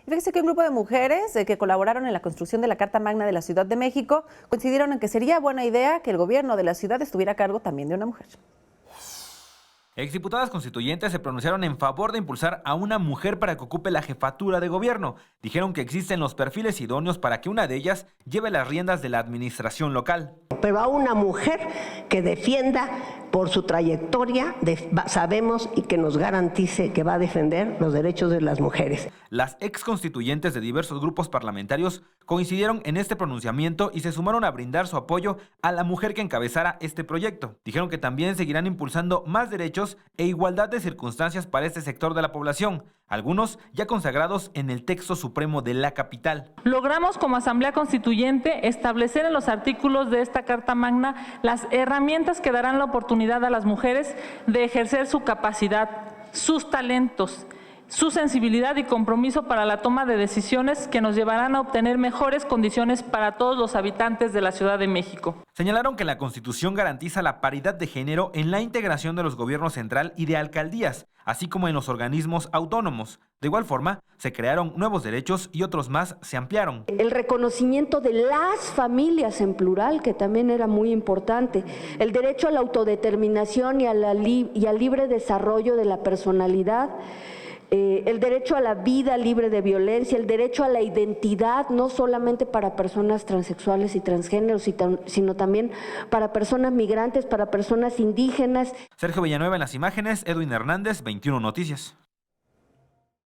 Fíjese que un grupo de mujeres que colaboraron en la construcción de la Carta Magna de la Ciudad de México coincidieron en que sería buena idea que el gobierno de la ciudad estuviera a cargo también de una mujer. Exdiputadas constituyentes se pronunciaron en favor de impulsar a una mujer para que ocupe la jefatura de gobierno. Dijeron que existen los perfiles idóneos para que una de ellas lleve las riendas de la administración local. Pero a una mujer que defienda por su trayectoria, sabemos, y que nos garantice que va a defender los derechos de las mujeres. Las exconstituyentes de diversos grupos parlamentarios coincidieron en este pronunciamiento y se sumaron a brindar su apoyo a la mujer que encabezara este proyecto. Dijeron que también seguirán impulsando más derechos e igualdad de circunstancias para este sector de la población, algunos ya consagrados en el texto supremo de la capital. Logramos como Asamblea Constituyente establecer en los artículos de esta Carta Magna las herramientas que darán la oportunidad a las mujeres de ejercer su capacidad, sus talentos, su sensibilidad y compromiso para la toma de decisiones que nos llevarán a obtener mejores condiciones para todos los habitantes de la Ciudad de México. Señalaron que la Constitución garantiza la paridad de género en la integración de los gobiernos central y de alcaldías, así como en los organismos autónomos. De igual forma, se crearon nuevos derechos y otros más se ampliaron. El reconocimiento de las familias en plural, que también era muy importante. El derecho a la autodeterminación y al libre desarrollo de la personalidad. El derecho a la vida libre de violencia, el derecho a la identidad, no solamente para personas transexuales y transgéneros, sino también para personas migrantes, para personas indígenas. Sergio Villanueva en las imágenes, Edwin Hernández, 21 Noticias.